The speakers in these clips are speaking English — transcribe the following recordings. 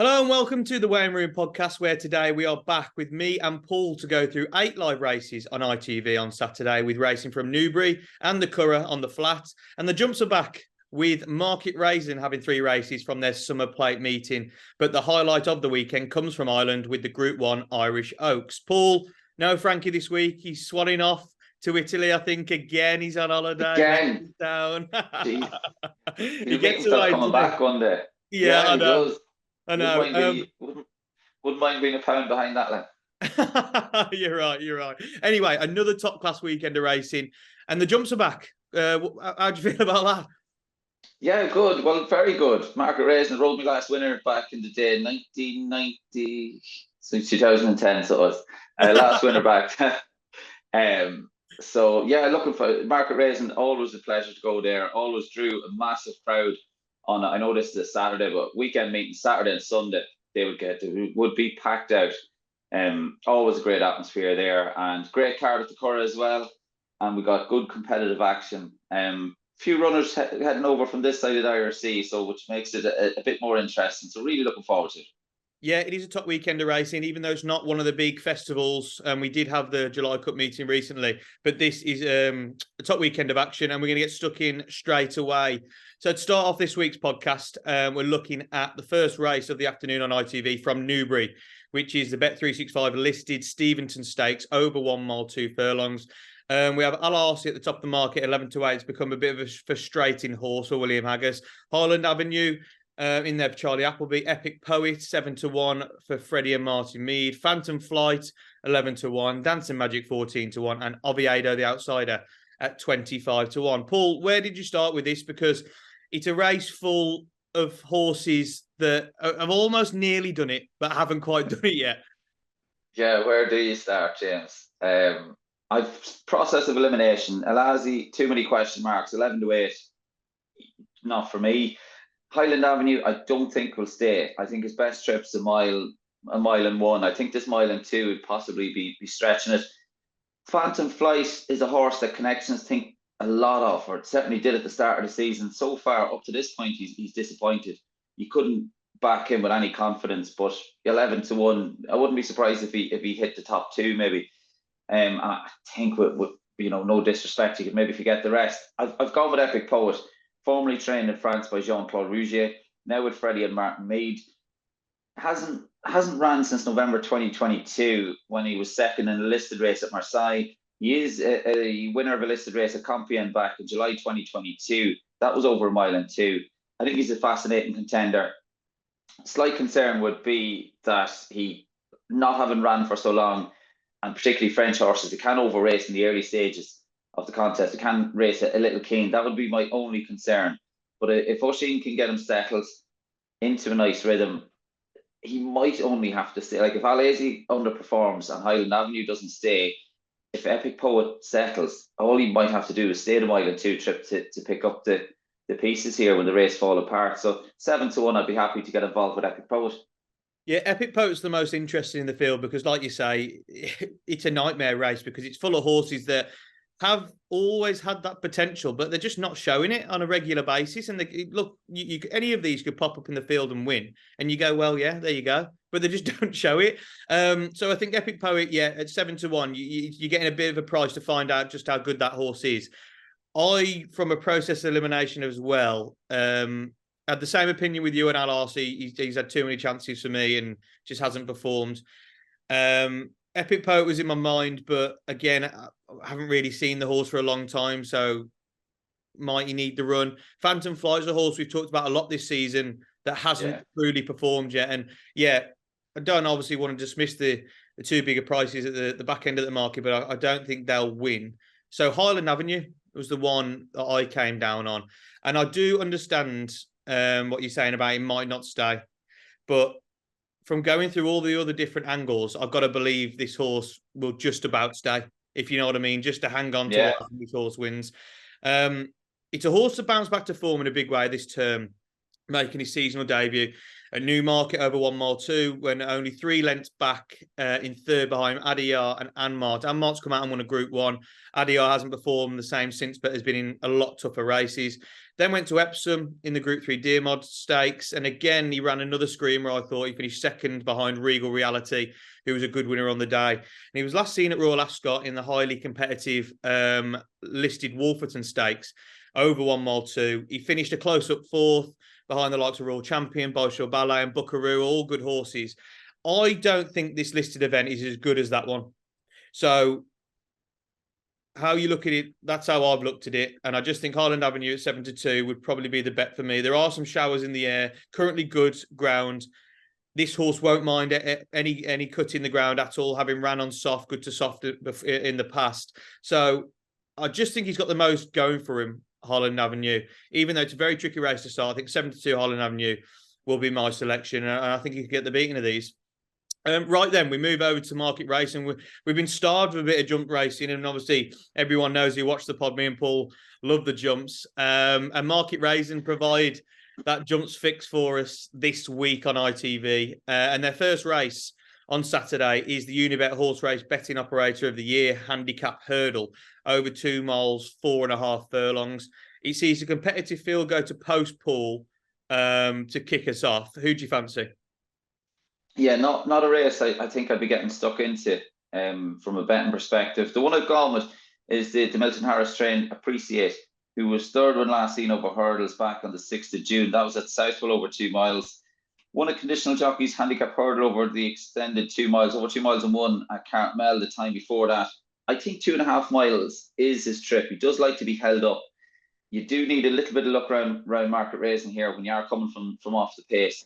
Hello and welcome to the Weighing Room podcast, where today we are back with me and Paul to go through 8 live races on ITV on Saturday, with racing from Newbury and the Curragh on the flat. And the jumps are back with Market Rasen having 3 races from their summer plate meeting. But the highlight of the weekend comes from Ireland with the Group 1 Irish Oaks. Paul, no Frankie this week. He's swanning off to Italy, I think, again. He's on holiday. Again. Down. He gets start away coming today. back one day. Yeah, I he know. does. I know. Wouldn't mind being a pound behind that lad. You're right. Anyway, another top class weekend of racing, and the jumps are back. How do you feel about that? Yeah, good. Well, very good. Market Rasen rolled me last winner back in the day, 1990, since 2010. So it was last winner back. So yeah, looking for Market Rasen. Always a pleasure to go there. Always drew a massive crowd on. I know this is a Saturday, but weekend meeting Saturday and Sunday they would be packed out. Always a great atmosphere there, and great card at the Curragh as well. And we got good competitive action. Few runners heading over from this side of the IRC, so which makes it a bit more interesting. So really looking forward to it. Yeah, it is a top weekend of racing, even though it's not one of the big festivals. We did have the July Cup meeting recently, but this is a top weekend of action, and we're going to get stuck in straight away. So to start off this week's podcast, we're looking at the first race of the afternoon on ITV from Newbury, which is the Bet365 listed Steventon Stakes over 1 mile 2 furlongs. We have Al-Arsi at the top of the market, 11-8. It's become a bit of a frustrating horse for William Haggas. Highland Avenue in there for Charlie Appleby. Epic Poet, 7-1 for Freddie and Martin Mead. Phantom Flight, 11-1. Dancing Magic, 14-1. And Oviedo, the outsider, at 25-1. Paul, where did you start with this? Because it's a race full of horses that have almost nearly done it, but haven't quite done it yet. Yeah, where do you start, James? I've process of elimination. Al-Arsi, too many question marks. 11-8, not for me. Highland Avenue, I don't think will stay. I think his best trip's a mile and 1. I think this mile and 2 would possibly be stretching it. Phantom Flight is a horse that connections think a lot of, or certainly did at the start of the season. So far, up to this point, he's disappointed. You couldn't back him with any confidence, but 11-1, I wouldn't be surprised if he hit the top 2 maybe. I think with no disrespect, you could maybe forget the rest. I've gone with Epic Poet, formerly trained in France by Jean-Claude Rougier, now with Freddie and Martin Mead. Hasn't ran since November 2022 when he was second in a listed race at Marseille. He is a winner of a listed race at Compiègne back in July 2022. That was over 1 mile and 2. I think he's a fascinating contender. Slight concern would be that he, not having ran for so long, and particularly French horses, they can over race in the early stages of the contest. They can race a little keen. That would be my only concern. But if Oisin can get him settled into a nice rhythm, he might only have to stay. Like if Al-Arsi underperforms and Highland Avenue doesn't stay, if Epic Poet settles, all he might have to do is stay the mile and 2 trip to pick up the pieces here when the race fall apart. So 7-1, I'd be happy to get involved with Epic Poet. Yeah, Epic Poet's the most interesting in the field because, like you say, it's a nightmare race because it's full of horses that have always had that potential, but they're just not showing it on a regular basis. And any of these could pop up in the field and win, and you go, well, yeah, there you go. But they just don't show it. So I think Epic Poet, yeah, at 7-1, you're getting a bit of a price to find out just how good that horse is. From a process of elimination as well, had the same opinion with you and Al-Arsi. He's had too many chances for me and just hasn't performed. Epic Poet was in my mind, but again, I haven't really seen the horse for a long time, so might he need the run? Phantom Flight is a horse we've talked about a lot this season that hasn't truly performed yet. And yeah, I don't obviously want to dismiss the two bigger prices at the back end of the market, but I don't think they'll win. So Highland Avenue was the one that I came down on. And I do understand what you're saying about it might not stay. But from going through all the other different angles, I've got to believe this horse will just about stay, if you know what I mean, just to hang on to what this horse wins. It's a horse that bounced back to form in a big way this term, making his seasonal debut at Newmarket over 1 mile 2, when only 3 lengths back in third behind Adiyar and Anmart. Anmart's come out and won a Group 1. Adiyar hasn't performed the same since, but has been in a lot tougher races. Then went to Epsom in the Group 3 Deer Mod Stakes. And again, he ran another screamer, I thought. He finished second behind Regal Reality, who was a good winner on the day. And he was last seen at Royal Ascot in the highly competitive listed Wolferton Stakes over 1 mile 2. He finished a close-up 4th behind the likes of Royal Champion, Bolshoi Ballet and Buckaroo, all good horses. I don't think this listed event is as good as that one. So how you look at it, that's how I've looked at it. And I just think Highland Avenue at 7-2 would probably be the bet for me. There are some showers in the air, currently good ground. This horse won't mind any cut in the ground at all, having ran on soft, good to soft in the past. So I just think he's got the most going for him, Highland Avenue. Even though it's a very tricky race to start, I think 7-2 Highland Avenue will be my selection. And I think he could get the beating of these. Right then, we move over to market racing. We've been starved with a bit of jump racing, and obviously everyone knows who watched the pod. Me and Paul love the jumps. And market racing provide that jumps fix for us this week on ITV. And their first race on Saturday is the Unibet Horse Race Betting Operator of the Year Handicap Hurdle over 2 miles, 4.5 furlongs. It sees a competitive field go to post Paul to kick us off. Who do you fancy? Yeah, not a race I think I'd be getting stuck into from a betting perspective. The one I've gone with is the Milton Harris train Appreciate, who was third when last seen over hurdles back on the 6th of June. That was at Southwell over 2 miles. Won a conditional jockey's handicap hurdle over the extended 2 miles, over 2 miles and 1 at Cartmel the time before that. I think 2.5 miles is his trip. He does like to be held up. You do need a little bit of luck around market racing here when you are coming from off the pace.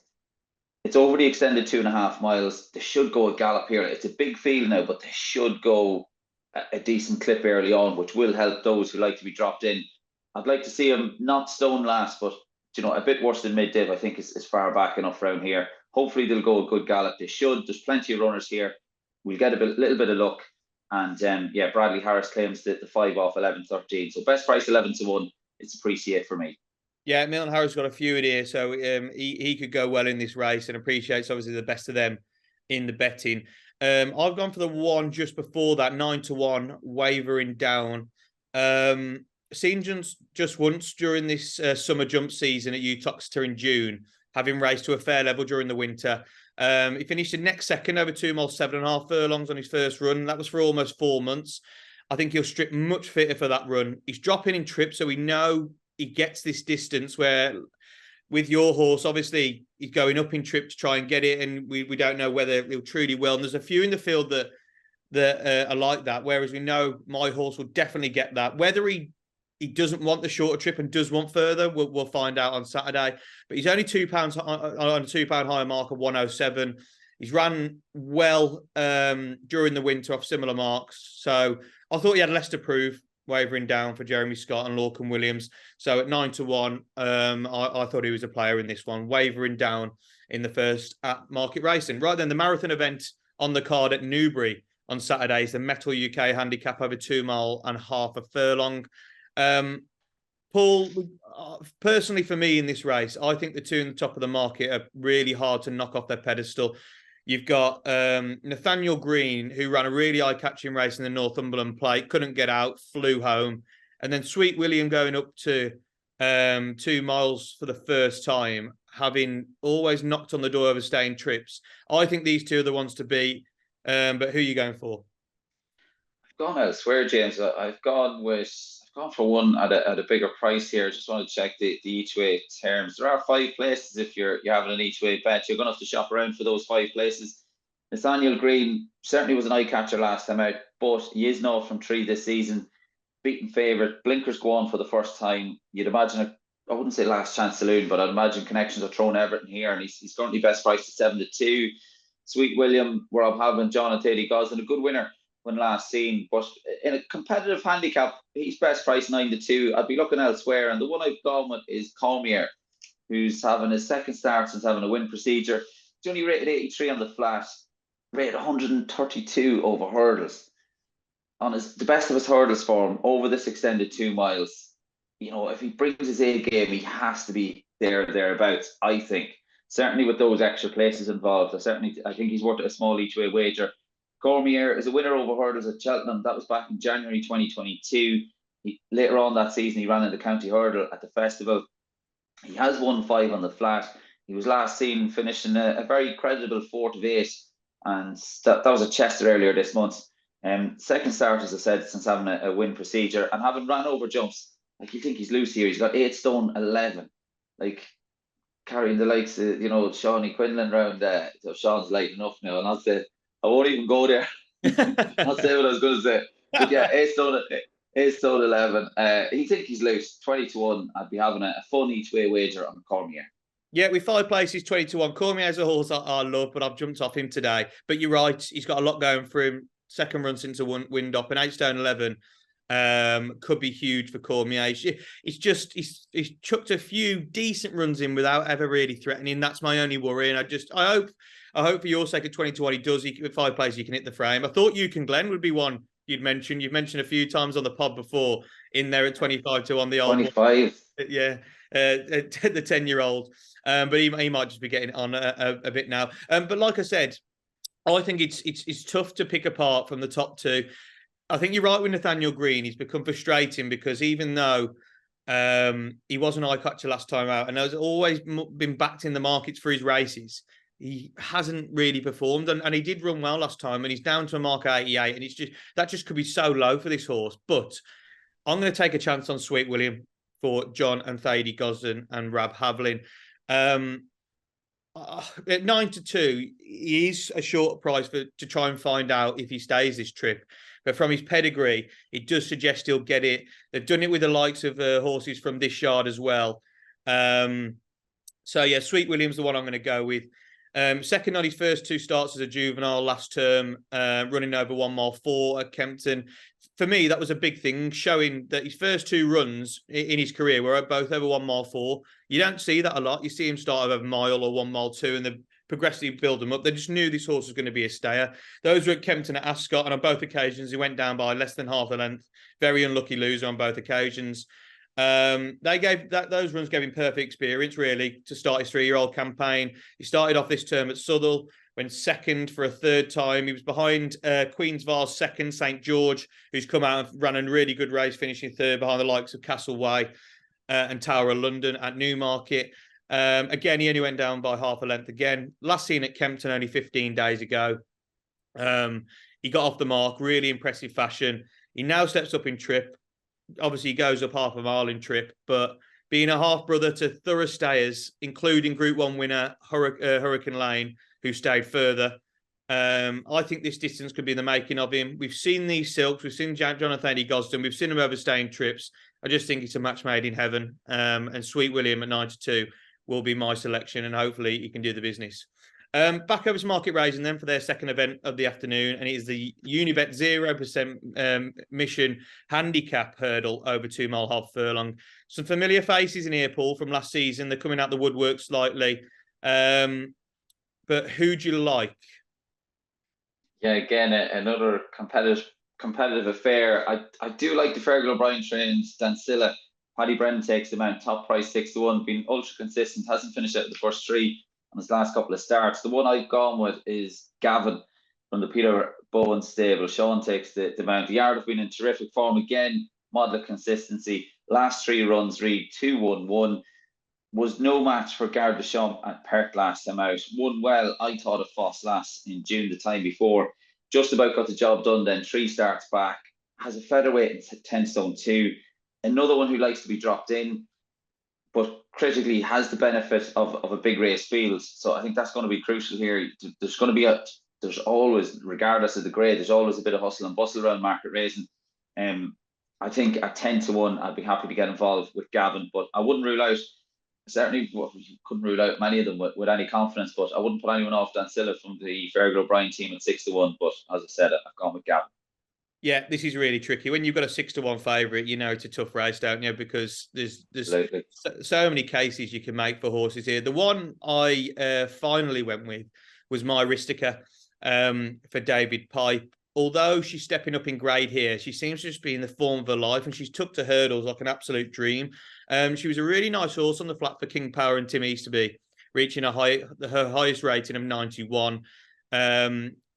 It's over the extended 2.5 miles. They should go a gallop here. It's a big field now, but they should go a decent clip early on, which will help those who like to be dropped in. I'd like to see him not stone last, but a bit worse than mid-div, I think is far back enough around here. Hopefully they'll go a good gallop. They should. There's plenty of runners here. We'll get a little bit of luck. And Bradley Harris claims that the 5 off 11.13. So best price 11-1. It's Appreciate for me. Yeah, Milton Harris got a few in here, so he could go well in this race, and Appreciate's obviously the best of them in the betting. I've gone for the one just before that, 9-1, Wavering Down. Seen just once during this summer jump season at Uttoxeter in June, having raced to a fair level during the winter. He finished in next second over 2 miles, 7.5 furlongs on his first run. That was for almost 4 months. I think he'll strip much fitter for that run. He's dropping in trips, so we know he gets this distance where with your horse, obviously he's going up in trip to try and get it, and we don't know whether he'll truly well. And there's a few in the field that are like that, whereas we know my horse will definitely get that. Whether he doesn't want the shorter trip and does want further, we'll find out on Saturday. But he's only £2 on a £2 higher mark of 107. He's ran well during the winter off similar marks. So I thought he had less to prove, Wavering Down for Jeremy Scott and Lorcan Williams. So at 9-1, I thought he was a player in this one. Wavering Down in the first at market racing. Right then, the marathon event on the card at Newbury on Saturday is the Metal UK handicap over 2.5 furlong. Paul, personally for me in this race, I think the two in the top of the market are really hard to knock off their pedestal. You've got Nathaniel Green, who ran a really eye-catching race in the Northumberland Plate, couldn't get out, flew home. And then Sweet William going up to 2 miles for the first time, having always knocked on the door of staying trips. I think these two are the ones to beat. But who are you going for? I've gone elsewhere, James. I've gone for one at a bigger price here. Just want to check the each way terms. There are 5 places if you're having an each way bet. You're going to have to shop around for those 5 places. Nathaniel Green certainly was an eye catcher last time out, but he is now from 3 this season. Beaten favourite. Blinkers go on for the first time. You'd imagine I wouldn't say last chance saloon, but I'd imagine connections are thrown everything here, and he's currently best priced at 7-2. Sweet William, where I'm having John and Teddy Gosling, a good winner when last seen, but in a competitive handicap, he's best priced 9-2. I'd be looking elsewhere, and the one I've gone with is Cormier, who's having his second start since having a win procedure. He's only rated 83 on the flat, rated 132 over hurdles. On the best of his hurdles form over this extended 2 miles. If he brings his A game, he has to be thereabouts, I think. Certainly with those extra places involved, I think he's worth a small each way wager. Cormier is a winner over hurdles at Cheltenham. That was back in January 2022. Later on that season, he ran in the county hurdle at the festival. He has won 5 on the flat. He was last seen finishing a very credible 4th of 8, and that was at Chester earlier this month. Second start, as I said, since having a win procedure and having ran over jumps. Like, you think he's loose here. He's got 8 stone 11. Like, carrying the likes of, Shawnee Quinlan around. So Sean's light enough now, and I won't even go there. I'll say what I was going to say. But yeah, 8 stone 11. He think he's loose. 20-1. I'd be having a fun each way wager on Cormier. Yeah, with 5 places, 20-1. Cormier as a horse I love, but I've jumped off him today. But you're right, he's got a lot going for him. Second run since a wind up, and 8 stone 11 could be huge for Cormier. He's chucked a few decent runs in without ever really threatening. That's my only worry, and I hope for your sake at 20-1 he does. With 5 places, you can hit the frame. I thought You Can Glen would be one you'd mentioned. You've mentioned a few times on the pod before in there at 25-1 the old 25. Yeah, the 10-year-old. But he might just be getting on a bit now. But like I said, I think it's tough to pick apart from the top 2. I think you're right with Nathaniel Green. He's become frustrating because even though he was an eye catcher last time out and has always been backed in the markets for his races, he hasn't really performed. And he did run well last time, and he's down to a mark 88, and that just could be so low for this horse. But I'm going to take a chance on Sweet William for John and Thady Gosden and Rab Havlin. At 9-2, he is a short price to try and find out if he stays this trip. But from his pedigree, it does suggest he'll get it. They've done it with the likes of horses from this yard as well. So yeah, Sweet William's the one I'm going to go with. Second on his first 2 starts as a juvenile last term, running over 1 mile 4 at Kempton. For me, that was a big thing, showing that his first 2 runs in his career were both over 1 mile 4. You don't see that a lot. You see him start over a mile or 1 mile 2, and they progressively build them up. They just knew this horse was going to be a stayer. Those were at Kempton at Ascot, and on both occasions, he went down by less than half a length. Very unlucky loser on both occasions. Those runs gave him perfect experience, really, to start his 3-year-old campaign. He started off this term at Southwell, went second for a 3rd time. He was behind Queen's Vase second, St. George, who's come out and ran a really good race, finishing 3rd behind the likes of Castleway and Tower of London at Newmarket. Again, he only went down by half a length again. Last seen at Kempton only 15 days ago. He got off the mark, really impressive fashion. He now steps up in trip. Obviously, he goes up half a mile in trip, but being a half-brother to thorough stayers, including Group 1 winner Hurricane Lane, who stayed further, I think this distance could be the making of him. We've seen these silks. We've seen Jonathan Gosden. We've seen him overstaying trips. I just think it's a match made in heaven. And Sweet William at 92 will be my selection, and hopefully he can do the business. Back over to Market Raising then for their second event of the afternoon, and it is the Unibet 0% mission handicap hurdle over 2 mile half furlong. Some familiar faces in here, Paul, from last season. They're coming out the woodwork slightly. But who do you like? Yeah, again, another competitive affair. I do like the Fergal O'Brien trains, Dancilla. Paddy Brennan takes them out, top price 6-1, been ultra consistent, hasn't finished out the first 3 on his last couple of starts. The one I've gone with is Gavin from the Peter Bowen stable. Sean takes the mount. The Yard have been in terrific form again, model of consistency. Last 3 runs read 2-1-1. Was no match for Garde de Champs at Perth last time out. Won well, I thought, of Foss last in June the time before. Just about got the job done then. 3 starts back. Has a featherweight and 10 stone 2. Another one who likes to be dropped in, but critically has the benefit of a big race field. So I think that's going to be crucial here. There's always, regardless of the grade, there's always a bit of hustle and bustle around Market Raising. I think at 10-1, I'd be happy to get involved with Gavin, but I wouldn't rule out, certainly you couldn't rule out many of them with any confidence, but I wouldn't put anyone off Dancilla from the Fergal O'Brien team at 6-1. But as I said, I've gone with Gavin. Yeah, this is really tricky. When you've got a 6-1 favourite, you know it's a tough race, don't you? Because there's so many cases you can make for horses here. The one I finally went with was My Ristica for David Pipe. Although she's stepping up in grade here, she seems to just be in the form of her life, and she's took to hurdles like an absolute dream. She was a really nice horse on the flat for King Power and Tim Easterby, reaching her highest rating of 91.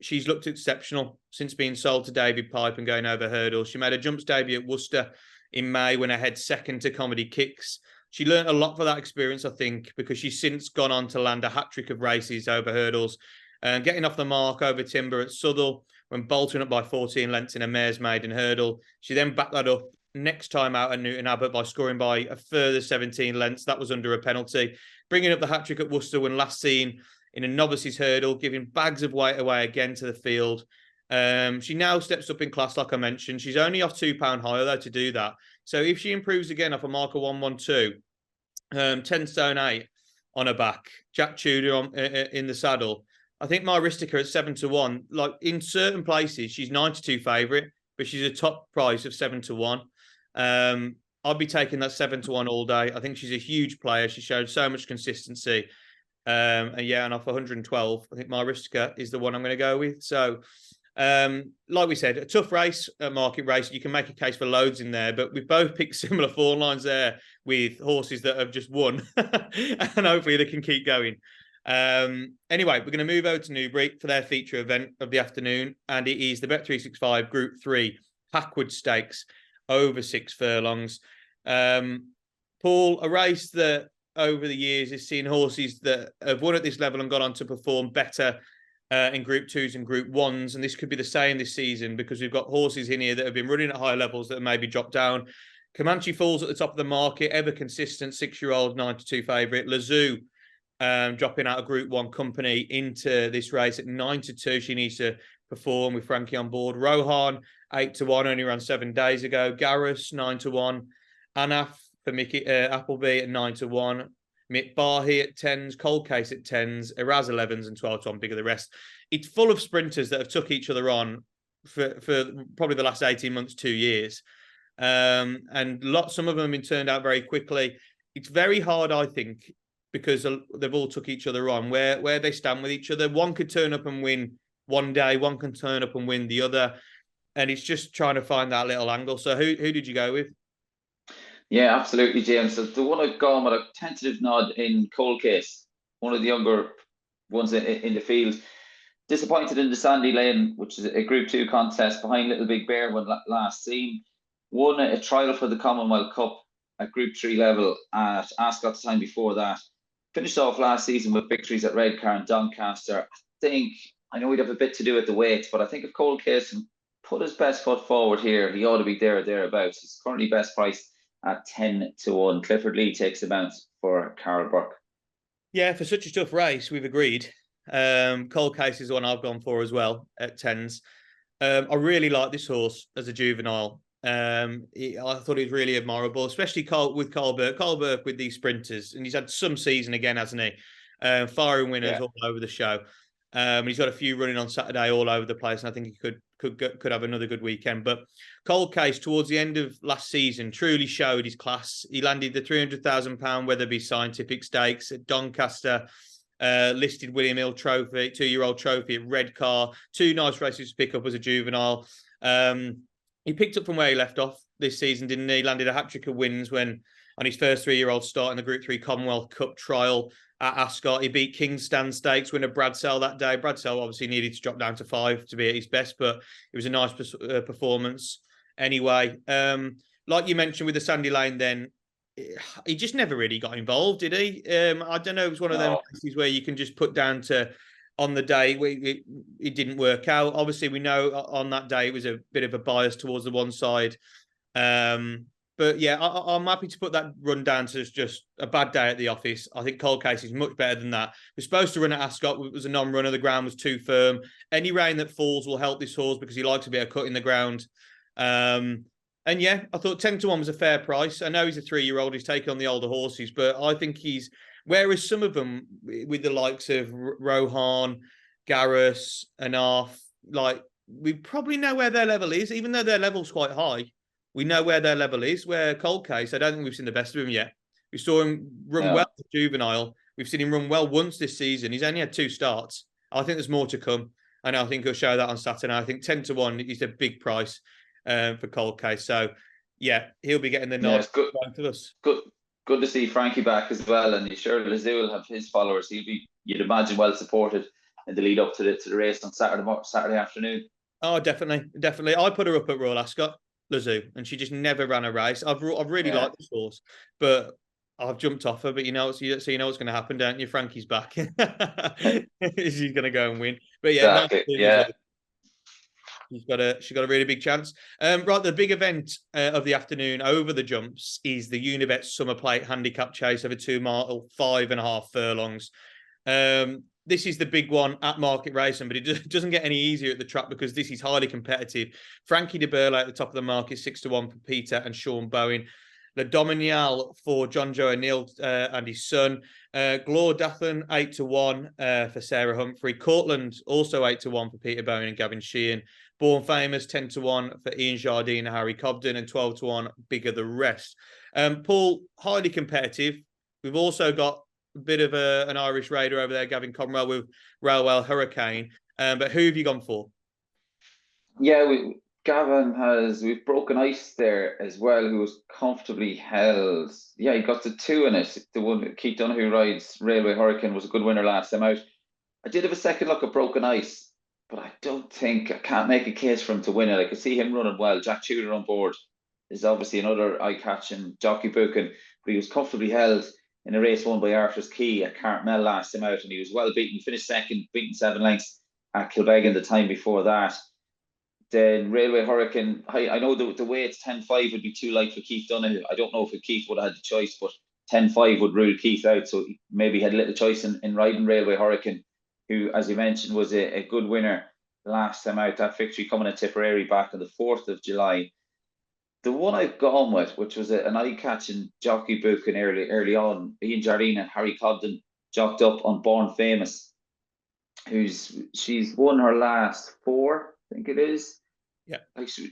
She's looked exceptional since being sold to David Pipe and going over hurdles. She made a jumps debut at Worcester in May when I had second to Comedy Kicks. She learned a lot for that experience, I think, because she's since gone on to land a hat-trick of races over hurdles, getting off the mark over Timber at Southall when bolting up by 14 lengths in a mare's maiden hurdle. She then backed that up next time out at Newton Abbot by scoring by a further 17 lengths. That was under a penalty. Bringing up the hat-trick at Worcester when last seen in a novice's hurdle, giving bags of weight away again to the field. She now steps up in class, like I mentioned. She's only off £2 higher, though, to do that. So if she improves again off a marker 112, 10 stone 8 on her back, Jack Tudor in the saddle, I think my Aristica at 7-1. Like in certain places, she's 92 favourite, but she's a top price of 7-1. I'd be taking that 7-1 all day. I think she's a huge player. She showed so much consistency. And off 112, I think my Aristica is the one I'm going to go with. So, like we said, a tough race, a market race. You can make a case for loads in there, but we've both picked similar form lines there with horses that have just won, and hopefully they can keep going. Anyway, we're going to move over to Newbury for their feature event of the afternoon, and it is the Bet365 Group 3 Packwood Stakes over 6 furlongs. Paul, a race that over the years has seen horses that have won at this level and gone on to perform better in Group 2s and Group 1s, and this could be the same this season because we've got horses in here that have been running at high levels that have maybe dropped down. Comanche Falls at the top of the market, ever consistent 6-year-old 92 favourite. Lazoo dropping out of Group 1 company into this race at 9-2. She needs to perform with Frankie on board. Rohan 8-1, only ran 7 days ago. Garrus 9-1. Anaf for Mickey Appleby at 9-1. Mick Barhi at 10s, Cold Case at 10s, Eraz 11s, and 12-1 bigger the rest. It's full of sprinters that have took each other on for probably the last 18 months, 2 years. And some of them have been turned out very quickly. It's very hard, I think, because they've all took each other on, where they stand with each other. One could turn up and win one day, one can turn up and win the other. And it's just trying to find that little angle. So who did you go with? Yeah, absolutely, James. So the one I've gone with a tentative nod in Cold Case, one of the younger ones in the field. Disappointed in the Sandy Lane, which is a Group 2 contest behind Little Big Bear when last seen. Won a trial for the Commonwealth Cup at Group 3 level at Ascot the time before that. Finished off last season with victories at Redcar and Doncaster. I know he'd have a bit to do with the weights, but I think if Cold Case can put his best foot forward here, he ought to be there or thereabouts. He's currently best priced at 10-1. Clifford Lee takes the bounce for Carol Burke. Yeah, for such a tough race, we've agreed. Cold Case is the one I've gone for as well at 10s. I really like this horse as a juvenile. I thought he was really admirable, especially with Carl Burke. Carl Burke with these sprinters, and he's had some season again, hasn't he? Firing winners all over the show. He's got a few running on Saturday all over the place, and I think he could have another good weekend. But Cold Case, towards the end of last season, truly showed his class. He landed the £300,000 Weatherby Scientific Stakes at Doncaster, listed William Hill Trophy, 2-year-old trophy at Redcar. 2 nice races to pick up as a juvenile. He picked up from where he left off this season, didn't he? Landed a hat-trick of wins when on his first 3-year-old start in the Group 3 Commonwealth Cup trial at Ascot. He beat Kingsstand Stakes, winner Bradsell that day. Bradsell obviously needed to drop down to 5 to be at his best, but it was a nice performance anyway. Like you mentioned with the Sandy Lane then, he just never really got involved, did he? I don't know, it was one of them cases where you can just put down to on the day it didn't work out. Obviously, we know on that day it was a bit of a bias towards the one side. But yeah, I'm happy to put that run down to just a bad day at the office. I think Cold Case is much better than that. We're supposed to run at Ascot. It was a non-runner. The ground was too firm. Any rain that falls will help this horse because he likes a bit of cut in the ground. And yeah, I thought 10-1 was a fair price. I know he's a 3-year-old. He's taking on the older horses, but I think whereas some of them with the likes of Rohan, Garrus, Anaf, like we probably know where their level is, even though their level's quite high. We know where their level is. Where Cold Case, I don't think we've seen the best of him yet. We saw him run well as a juvenile. We've seen him run well once this season. He's only had 2 starts. I think there's more to come. And I think he'll show that on Saturday. I think 10-1 is a big price for Cold Case. So, yeah, he'll be getting the nod. It's good. Good to see Frankie back as well. And sure Lazoo will have his followers. He'll be, you'd imagine, well supported in the lead up to the race on Saturday afternoon. Oh, definitely. I put her up at Royal Ascot. Lazoo, and she just never ran a race. I've really Yeah, liked this horse, but I've jumped off her. But you know, so you know what's going to happen, don't you? Frankie's back. She's going to go and win. But yeah, nice exactly. result. Yeah, She's got a really big chance. Right, the big event of the afternoon over the jumps is the Unibet Summer Plate Handicap Chase over 2 mile, 5.5 furlongs. This is the big one at Market Racing, but it doesn't get any easier at the track because this is highly competitive. Frankie de Burle at the top of the market, 6-1 for Peter and Sean Bowen. Le Dominial for John Joe O'Neill and his son. Glor Dathan, 8-1 for Sarah Humphrey. Cortland, also 8-1 for Peter Bowen and Gavin Sheehan. Born Famous, 10-1 for Ian Jardine and Harry Cobden, and 12-1 Bigger the Rest. Paul, highly competitive. We've also got a bit of an Irish raider over there, Gavin Conwell with Railwell Hurricane. But who have you gone for? yeah. We've broken ice there as well, who was comfortably held. Yeah, he got the 2 in it. The one that Keith Donoghue rides, Railway Hurricane, was a good winner last time out. I did have a second look at broken ice, but I can't make a case for him to win it. I could see him running well. Jack Tudor on board is obviously another eye-catching jockey booking, but he was comfortably held in a race won by Arthur's Key at Cartmel last time out, and he was well beaten. He finished second, beaten 7 lengths at Kilbeggan the time before that. Then Railway Hurricane, I know the way it's 10-5 would be too light for Keith Donoghue. I don't know if Keith would have had the choice, but 10-5 would rule Keith out. So maybe he had little choice in riding Railway Hurricane, who, as you mentioned, was a good winner last time out. That victory coming at Tipperary back on the 4th of July. The one I've gone with, which was an eye-catching jockey booking early on, Ian Jardine and Harry Cobden jocked up on Born Famous, she's won her last 4, I think it is. Yeah. Like she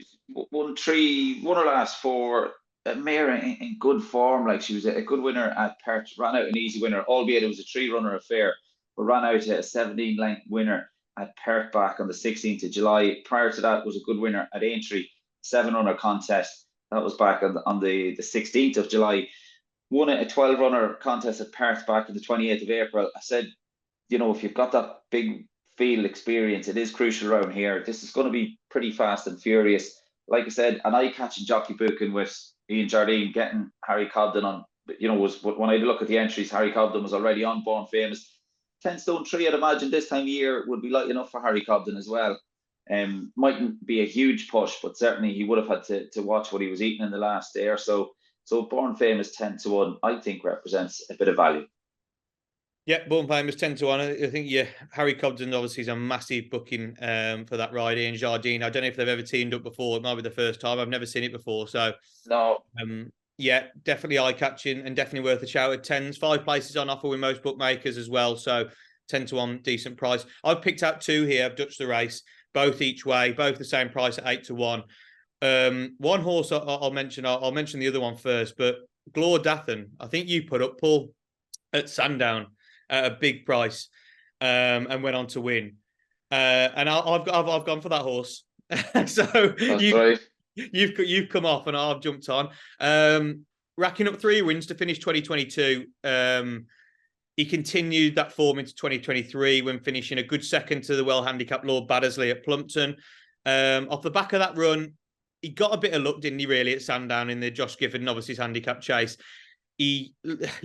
won her last 4. A mare in good form. Like she was a good winner at Perth, ran out an easy winner, albeit it was a 3-runner affair, but ran out a 17-length winner at Perth back on the 16th of July. Prior to that was a good winner at Aintree, 7-runner contest. That was back on the 16th of July. Won a 12-runner contest at Perth back on the 28th of April. I said, if you've got that big field experience, it is crucial around here. This is going to be pretty fast and furious. Like I said, an eye-catching jockey booking with Ian Jardine getting Harry Cobden on, was when I look at the entries, Harry Cobden was already on Born Famous. 10 stone 3, I'd imagine this time of year would be light enough for Harry Cobden as well. Mightn't be a huge push, but certainly he would have had to watch what he was eating in the last day or so. So Born Famous 10-1, I think, represents a bit of value. Yeah, Born Famous 10-1. I think Harry Cobden obviously is a massive booking for that ride. Ian Jardine, I don't know if they've ever teamed up before. It might be the first time. I've never seen it before. So no. Yeah, definitely eye-catching and definitely worth a shout at 10s. 5 places on offer with most bookmakers as well. So 10-1, decent price. I've picked out 2 here. I've Dutched the race, both each way, both the same price at 8-1. One horse I'll mention. I'll mention the other one first, but Glor Dathan, I think you put up, Paul, at Sandown at a big price, and went on to win. And I've gone for that horse. So that's right. You've come off and I've jumped on. Racking up 3 wins to finish 2022. He continued that form into 2023 when finishing a good second to the well-handicapped Lord Baddesley at Plumpton. Off the back of that run, he got a bit of luck, didn't he, really, at Sandown in the Josh Gifford Novices Handicap Chase. He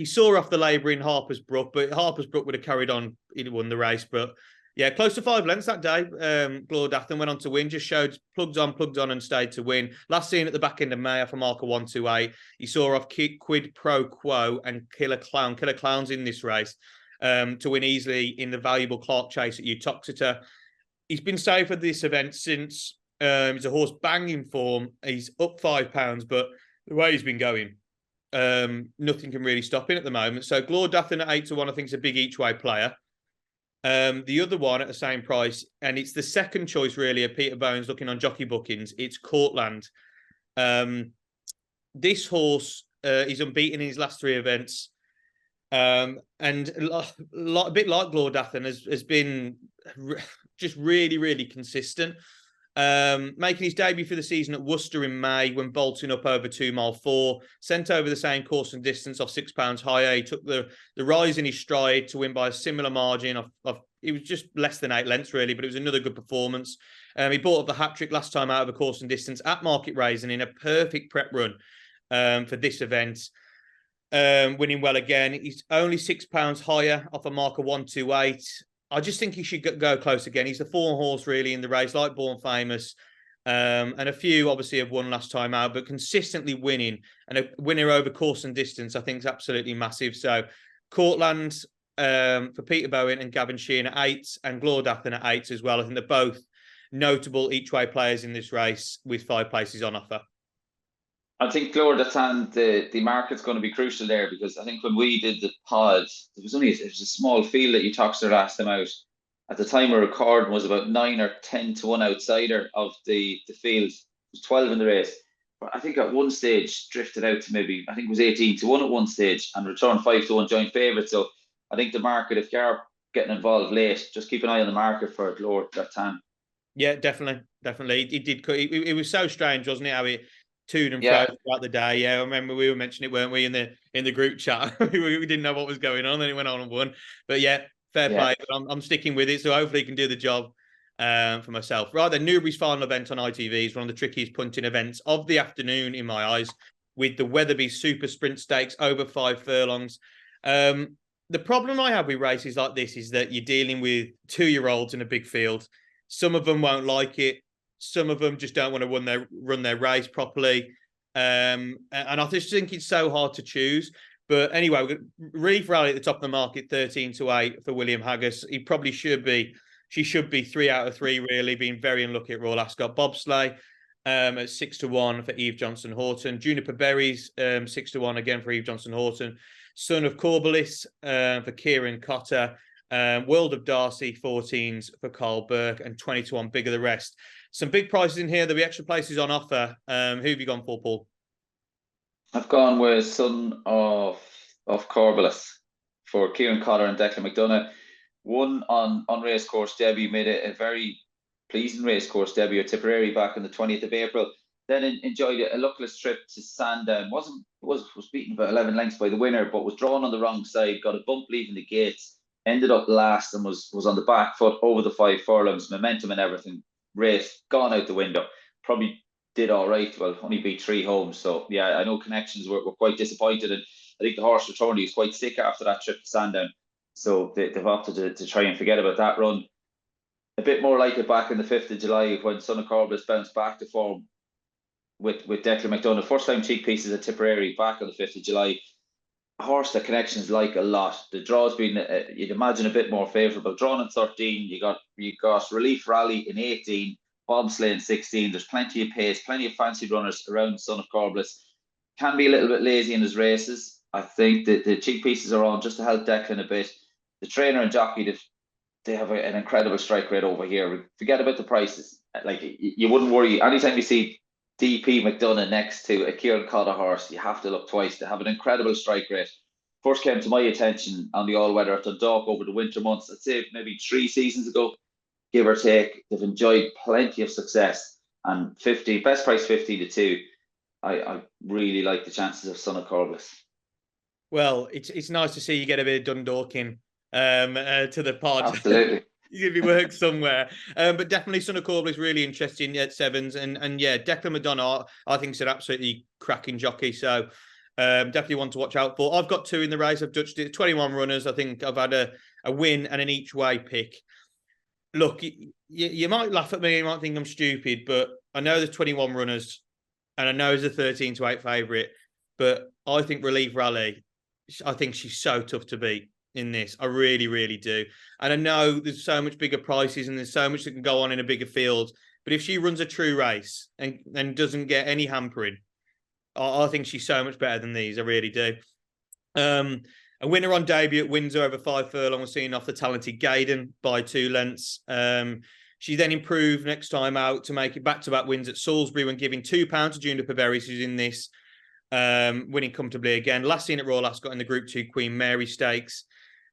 saw off the Labour in Harper's Brook, but Harper's Brook would have carried on. He'd have won the race. But yeah, close to 5 lengths that day. Glor Dathan went on to win, just showed plugged on and stayed to win. Last seen at the back end of May off a marker 128. He saw off Quid Pro Quo and Killer Clown. Killer Clown's in this race to win easily in the valuable Clark Chase at Uttoxeter. He's been safe for this event since. He's a horse banging form. He's up £5, but the way he's been going, nothing can really stop him at the moment. So Glor Dathan at 8-1, I think, is a big each way player. The other one at the same price, and it's the second choice really of Peter Bones looking on jockey bookings. It's Courtland. This horse is unbeaten in his last 3 events, and a bit like Glor Dathan has been just really, really consistent. Making his debut for the season at Worcester in May when bolting up over 2 mile 4, sent over the same course and distance off £6 higher. He took the rise in his stride to win by a similar margin of it was just less than 8 lengths really, but it was another good performance. He brought up the hat trick last time out of a course and distance at Market Rasen in a perfect prep run for this event. Winning well again. He's only £6 higher off a marker 128. I just think he should go close again. He's the 4 horse really in the race, like Born Famous. And a few obviously have won last time out, but consistently winning, and a winner over course and distance, I think is absolutely massive. So Courtland for Peter Bowen and Gavin Sheehan at 8, and Glordathan at 8 as well. I think they're both notable each way players in this race with 5 places on offer. I think Glordathan, the market's going to be crucial there, because I think when we did the pods, it was a small field that you talked last time out. At the time of recording was about 9 or 10 to 1 outsider of the field. It was 12 in the race. But I think at one stage drifted out to maybe, I think it was 18 to 1 at one stage, and returned 5 to 1 joint favourite. So I think the market, if you are getting involved late, just keep an eye on the market for Glordathan. Yeah, definitely. It was so strange, wasn't it? How it toed and fro throughout the day. Yeah, I remember we were mentioning it, weren't we, in the group chat? we didn't know what was going on, and it went on and won. But yeah, fair play. But I'm sticking with it, so hopefully he can do the job for myself. Right then, Newbury's final event on ITV is one of the trickiest punting events of the afternoon in my eyes, with the Weatherby Super Sprint Stakes over 5 furlongs. The problem I have with races like this is that you're dealing with 2-year-olds in a big field. Some of them won't like it. Some of them just don't want to run their race properly. And I just think it's so hard to choose. But anyway, we've got Relief Rally at the top of the market, 13 to 8 for William Haggis. She should be 3 out of 3, really, being very unlucky at Royal Ascot. Bobsleigh at 6 to 1 for Eve Johnson Horton. Juniper Berries, 6 to 1 again for Eve Johnson Horton. Son of Corbelis for Kieran Cotter. World of Darcy, 14s for Carl Burke, and 20 to 1 bigger the rest. Some big prices in here. There'll be extra places on offer. Who have you gone for, Paul? I've gone with Son of Corbelis for Kieran Cotter and Declan McDonough. Won on racecourse debut, made a very pleasing racecourse debut at Tipperary back on the 20th of April. Then enjoyed a luckless trip to Sandown. Was beaten about 11 lengths by the winner, but was drawn on the wrong side. Got a bump leaving the gates. Ended up last and was on the back foot over the 5 furlongs. Momentum and everything. Race gone out the window. Probably did all right. Well, only beat 3 homes. So yeah, I know Connections were quite disappointed, and I think the horse returned. He was quite sick after that trip to Sandown. So they've opted to try and forget about that run. A bit more like it back in the 5th of July when Son of Corbelis bounced back to form with Declan McDonough. First time cheek pieces at Tipperary back on the 5th of July. A horse that Connections like a lot. The draw's been, you'd imagine, a bit more favourable. Drawn in 13, you got Relief Rally in 18, Bobsleigh in 16. There's plenty of pace, plenty of fancy runners around Son of Corbelis. Can be a little bit lazy in his races. I think that the cheek pieces are on just to help Declan a bit. The trainer and jockey, they have an incredible strike rate over here. Forget about the prices. Like, you wouldn't worry. Anytime you see DP McDonough next to a Kieran Cotter horse, you have to look twice. They have an incredible strike rate. First came to my attention on the all-weather at Dundalk over the winter months. I'd say maybe 3 seasons ago, give or take. They've enjoyed plenty of success. And best price 15 to 2. I really like the chances of Son of Corbelis. Well, it's nice to see you get a bit of Dundalking to the pod. Absolutely. If he works somewhere. But definitely Son of Corbelis really interesting at 7s. And yeah, Declan McDonough, I think, is an absolutely cracking jockey. So definitely one to watch out for. I've got 2 in the race. I've judged it. 21 runners. I think I've had a win and an each way pick. Look, you might laugh at me. You might think I'm stupid, but I know there's 21 runners and I know there's a 13 to 8 favourite. But I think Relief Rally, I think she's so tough to beat in this. I really, really do. And I know there's so much bigger prices and there's so much that can go on in a bigger field. But if she runs a true race and doesn't get any hampering, I think she's so much better than these. I really do. A winner on debut at Windsor over 5 furlong was seen off the talented Gaydon by 2 lengths. She then improved next time out to make it back-to-back wins at Salisbury when giving £2 to Juniper Berries, who's in this, winning comfortably again. Last seen at Royal Ascot in the Group 2 Queen Mary Stakes.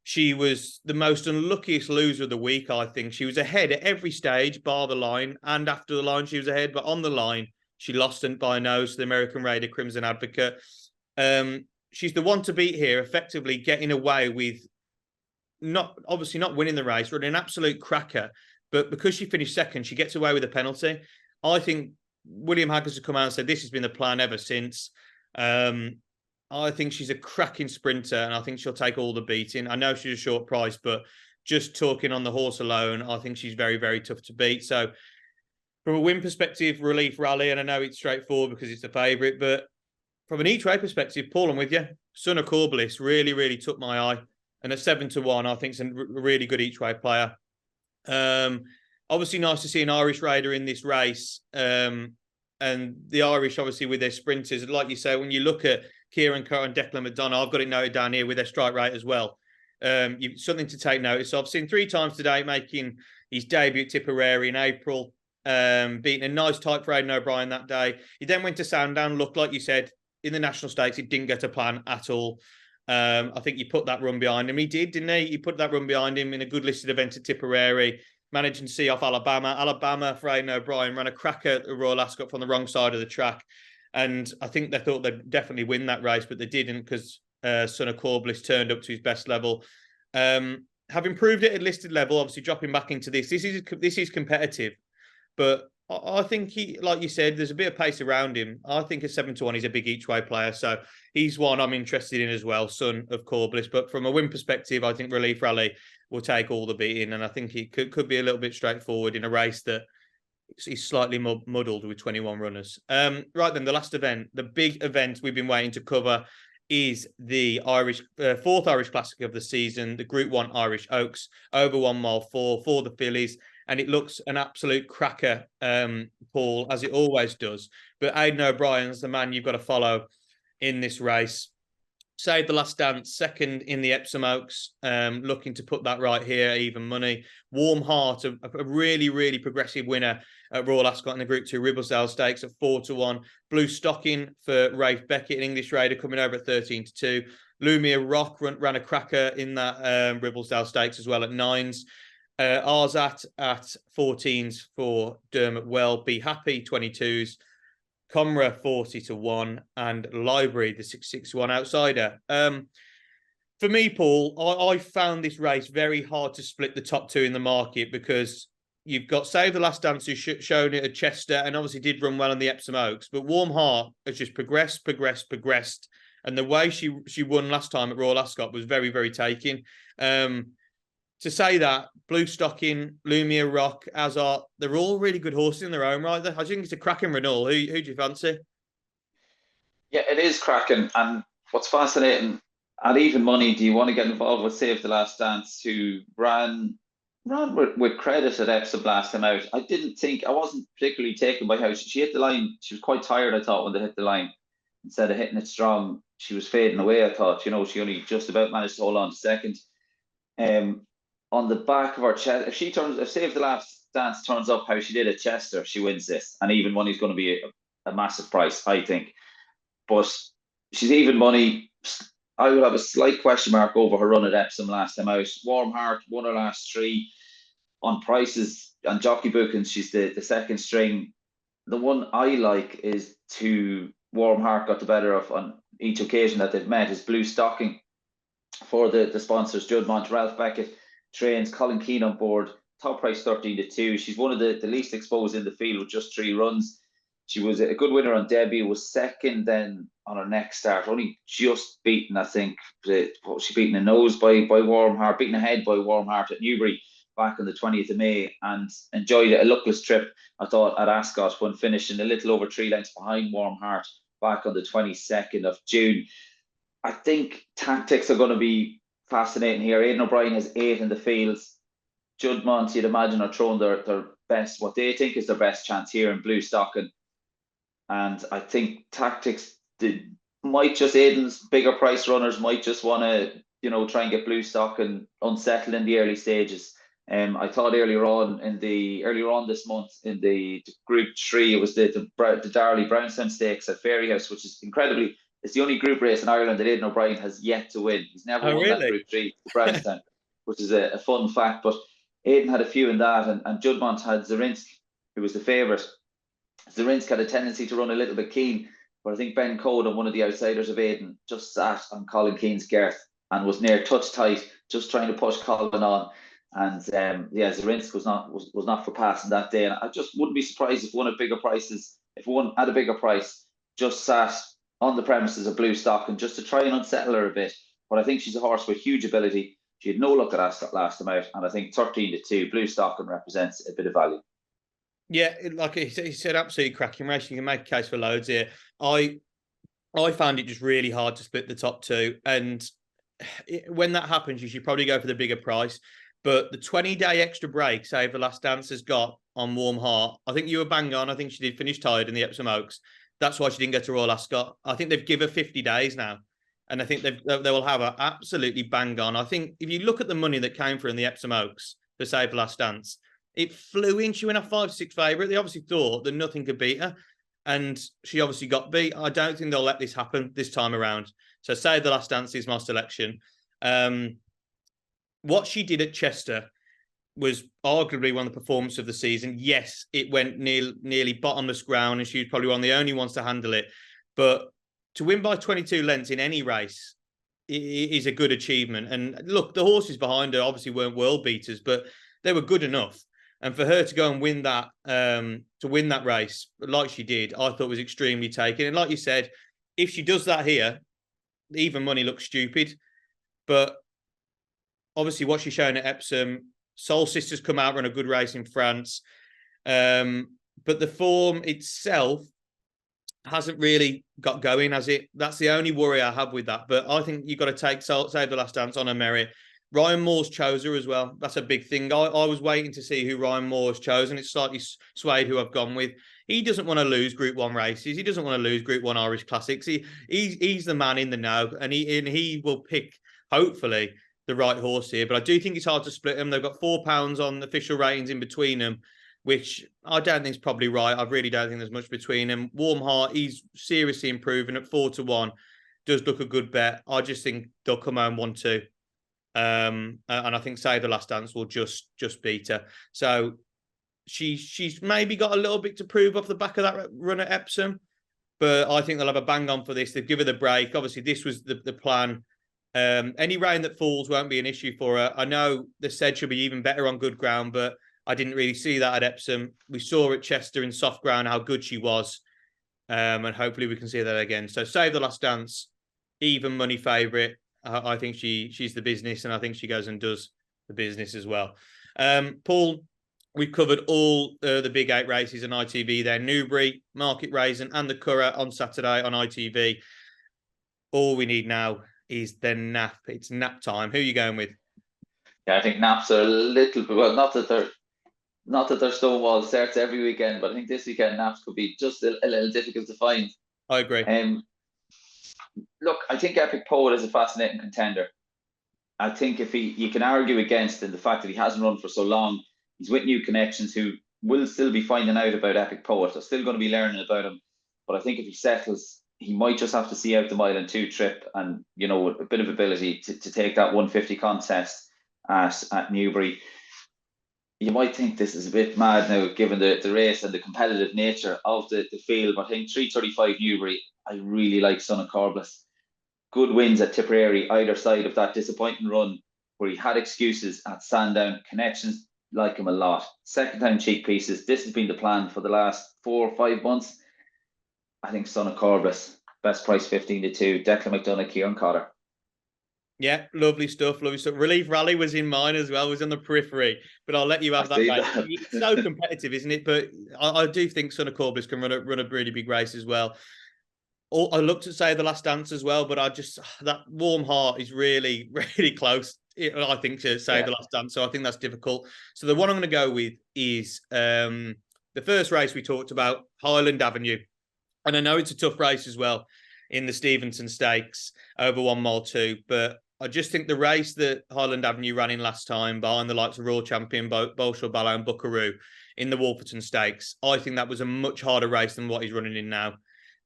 She was the most unluckiest loser of the week, I think. She was ahead at every stage, bar the line, and after the line she was ahead, but on the line, she lost by a nose to the American Raider Crimson Advocate. She's the one to beat here, effectively getting away with obviously not winning the race, running an absolute cracker, but because she finished second, she gets away with a penalty. I think William Haggis has come out and said this has been the plan ever since. I think she's a cracking sprinter, and I think she'll take all the beating. I know she's a short price, but just talking on the horse alone, I think she's very, very tough to beat. So from a win perspective, Relief Rally, and I know it's straightforward because it's the favourite, but from an each-way perspective, Paul, I'm with you. Son of Corbliss really, really took my eye. And a 7-1, I think, is a really good each-way player. Obviously, nice to see an Irish rider in this race. And the Irish, obviously, with their sprinters, like you say, when you look at Kieran Kerr and Declan McDonough, I've got it noted down here with their strike rate as well. Something to take notice of. I've seen 3 times today making his debut at Tipperary in April, beating a nice type for Aidan O'Brien that day. He then went to Sandown, looked like you said, in the National Stakes, it didn't get a plan at all. I think you put that run behind him. He did, didn't he? He put that run behind him in a good listed event at Tipperary, managing to see off Alabama. Alabama, for Aidan O'Brien, ran a cracker at the Royal Ascot from the wrong side of the track. And I think they thought they'd definitely win that race, but they didn't because Son of Corbliss turned up to his best level. Have improved it at listed level, obviously dropping back into this. This is competitive, but I think he, like you said, there's a bit of pace around him. I think a 7-1, he's a big each-way player, so he's one I'm interested in as well, Son of Corbliss. But from a win perspective, I think Relief Rally will take all the beating, and I think he could be a little bit straightforward in a race that is slightly muddled with 21 runners. Right then, the last event, the big event we've been waiting to cover is the fourth Irish Classic of the season, the Group 1 Irish Oaks, over 1 mile 4 for the fillies. And it looks an absolute cracker, Paul, as it always does. But Aidan O'Brien's the man you've got to follow in this race. Saved the Last Dance, second in the Epsom Oaks, looking to put that right here, even money. Warm Heart, a really, really progressive winner at Royal Ascot in the Group 2 Ribblesdale Stakes at 4-1. Blue Stocking for Rafe Beckett, an English raider, coming over at 13-2. Lumia Rock ran a cracker in that Ribblesdale Stakes as well at 9s. Arzat at 14s for Dermot Well. Be Happy, 22s. Comra 40-1, and Library, the 6-1 outsider. For me, Paul, I found this race very hard to split the top 2 in the market because you've got Save the Last Dance, who's shown it at Chester and obviously did run well in the Epsom Oaks, but Warm Heart has just progressed. And the way she won last time at Royal Ascot was very, very taking. To say that, Blue Stocking, Lumia Rock, Azart, they're all really good horses in their own right. I think it's a cracking renewal. Who do you fancy? Yeah, it is cracking. And what's fascinating, at even money, do you want to get involved with Save the Last Dance, who ran with credit at Epsom last time out? I wasn't particularly taken by how she hit the line. She was quite tired, I thought, when they hit the line. Instead of hitting it strong, she was fading away, I thought. She only just about managed to hold on to second. On the back of her chest, if Save the Last Dance turns up how she did at Chester, she wins this. And even money's going to be a massive price, I think. But she's even money. I would have a slight question mark over her run at Epsom last time out. Warm Heart won her last 3 on prices and jockey bookings. She's the second string. The one I like is to Warm Heart got the better of on each occasion that they've met is Blue Stocking for the sponsors. Judmont, Ralph Beckett trains, Colin Keane on board, top price 13-2. She's one of the least exposed in the field with just 3 runs. She was a good winner on debut, was second then on her next start, only just beaten, I think, she beaten a nose by Warm Heart, beaten ahead by Warm Heart at Newbury back on the 20th of May, and enjoyed a luckless trip, I thought, at Ascot when finishing a little over 3 lengths behind Warm Heart back on the 22nd of June. I think tactics are going to be fascinating here. Aidan O'Brien has 8 in the fields. Judmont, you'd imagine, are throwing their best, what they think is their best chance here in Blue Stocking. And I think tactics Aidan's bigger price runners might just want to, try and get Blue Stocking unsettled in the early stages. I thought earlier on this month in the Group 3, it was the Darley Brownstown Stakes at Fairyhouse, which is incredibly. It's the only group race in Ireland that Aidan O'Brien has yet to win. He's never won that Group 3, Brownstown, which is a fun fact. But Aidan had a few in that, and Judmont had Zarinsk, who was the favourite. Zarinsk had a tendency to run a little bit keen, but I think Ben Coden, one of the outsiders of Aidan, just sat on Colin Keane's girth and was near touch tight just trying to push Callaghan on. And Zarinsk was not for passing that day. And I just wouldn't be surprised if one at a bigger price just sat on the premises of Blue Stock and just to try and unsettle her a bit. But I think she's a horse with huge ability. She had no luck at Ascot last time out, and I think 13-2 Blue Stock represents a bit of value. Yeah, like he said, absolutely cracking race. You can make a case for loads here. I found it just really hard to split the top two, and when that happens, you should probably go for the bigger price. But the 20-day extra break, say The Last Dance has got on Warm Heart, I think you were bang on. I think she did finish tired in the Epsom Oaks. That's why she didn't go to Royal Ascot. I think they've given her 50 days now, and I think they will have her absolutely bang on. I think if you look at the money that came for in the Epsom Oaks for Save the Last Dance, it flew in. She went a 5-6 favourite. They obviously thought that nothing could beat her, and she obviously got beat. I don't think they'll let this happen this time around. So Save the Last Dance is my selection. What she did at Chester was arguably one of the performances of the season. Yes, it went nearly bottomless ground, and she was probably one of the only ones to handle it. But to win by 22 lengths in any race is a good achievement. And look, the horses behind her obviously weren't world beaters, but they were good enough. And for her to go and win that, race like she did, I thought was extremely taken. And like you said, if she does that here, even money looks stupid. But obviously, what she's shown at Epsom, Soul Sisters come out, run a good race in France. But the form itself hasn't really got going, has it? That's the only worry I have with that. But I think you've got to take Save the Last Dance on her merit. Ryan Moore's chose her as well. That's a big thing. I was waiting to see who Ryan Moore's chosen. It's slightly swayed who I've gone with. He doesn't want to lose Group 1 races. He doesn't want to lose Group 1 Irish Classics. He's the man in the know, and he will pick, hopefully, the right horse here. But I do think it's hard to split them. They've got £4 on official ratings in between them, which I don't think is probably right. I really don't think there's much between them. Warm Heart, he's seriously improving at 4-1. Does look a good bet. I just think they'll come home 1-2. And I think Save the Last Dance will just beat her. So she's maybe got a little bit to prove off the back of that run at Epsom, but I think they'll have a bang on for this. They've given her the break. Obviously, this was the plan. Any rain that falls won't be an issue for her. I know they said she'll be even better on good ground, but I didn't really see that at Epsom. We saw at Chester in soft ground how good she was, and hopefully we can see that again. So Save the Last Dance, even money favourite. I think she's the business, and I think she goes and does the business as well. Paul, we've covered all the big 8 races on ITV there. Newbury, Market Rasen and the Curragh on Saturday on ITV. All we need now is the nap. It's nap time. Who are you going with? Yeah, I think naps are a little bit, well, not that they're Stonewall starts every weekend, but I think this weekend naps could be just a little difficult to find. I agree. Look, I think Epic Poet is a fascinating contender. I think if you can argue against the fact that he hasn't run for so long, he's with new connections who will still be finding out about Epic Poet. They're still going to be learning about him. But I think if he settles, he might just have to see out the mile and 2 trip and, a bit of ability to take that 150 contest at Newbury. You might think this is a bit mad now, given the race and the competitive nature of the field. But I think 3:35 Newbury, I really like Son of Corbliss. Good wins at Tipperary, either side of that disappointing run where he had excuses at Sandown. Connections like him a lot. Second time cheek pieces. This has been the plan for the last 4 or 5 months. I think Son of Corbliss, best price 15-2. Declan McDonough, Kieran Cotter. Yeah, lovely stuff. Relief Rally was in mine as well, was on the periphery, but I'll let you have that. It's so competitive, isn't it? But I do think Son of Corbliss can run a really big race as well. I looked at Save the Last Dance as well, but that Warm Heart is really, really close, I think, to Save the Last Dance. So I think that's difficult. So the one I'm going to go with is the first race we talked about, Highland Avenue. And I know it's a tough race as well in the Stevenson Stakes over 1 mile 2, but I just think the race that Highland Avenue ran in last time behind the likes of Royal Champion, Bolshoi Ballet and Buckaroo in the Wolferton Stakes, I think that was a much harder race than what he's running in now.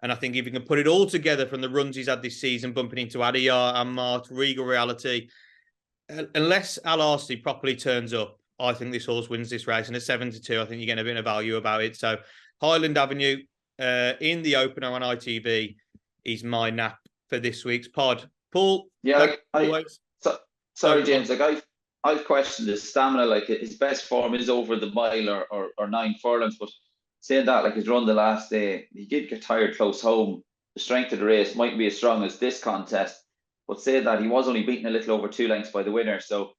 And I think if you can put it all together from the runs he's had this season, bumping into Adiyar, Ammart, Regal Reality, unless Al Arsty properly turns up, I think this horse wins this race. And at 7-2, I think you're getting a bit of value about it. So Highland Avenue in the opener on ITV is my nap for this week's pod. Paul? Yeah, Sorry, James. Like I've questioned his stamina. Like his best form is over the mile or 9 furlongs. But saying that, like his run the last day, he did get tired close home. The strength of the race mightn't be as strong as this contest. But saying that, he was only beaten a little over 2 lengths by the winner. So,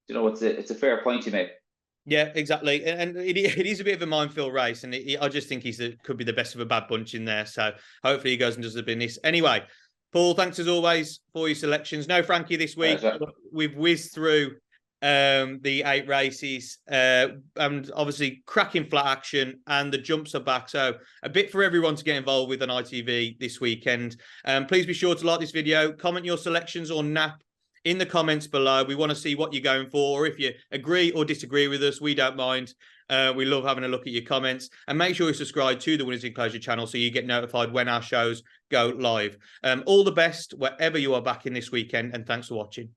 you know, it's a fair point you make. Yeah, exactly. And it is a bit of a minefield race. And I just think could be the best of a bad bunch in there. So hopefully he goes and does the business. Anyway, Paul, thanks as always for your selections. No Frankie this week. We've whizzed through the 8 races and obviously cracking flat action, and the jumps are back. So a bit for everyone to get involved with on ITV this weekend. Please be sure to like this video, comment your selections or nap in the comments below. We want to see what you're going for, or if you agree or disagree with us, we don't mind. We love having a look at your comments, and make sure you subscribe to the Winners Enclosure channel so you get notified when our shows go live. All the best wherever you are back in this weekend, and thanks for watching.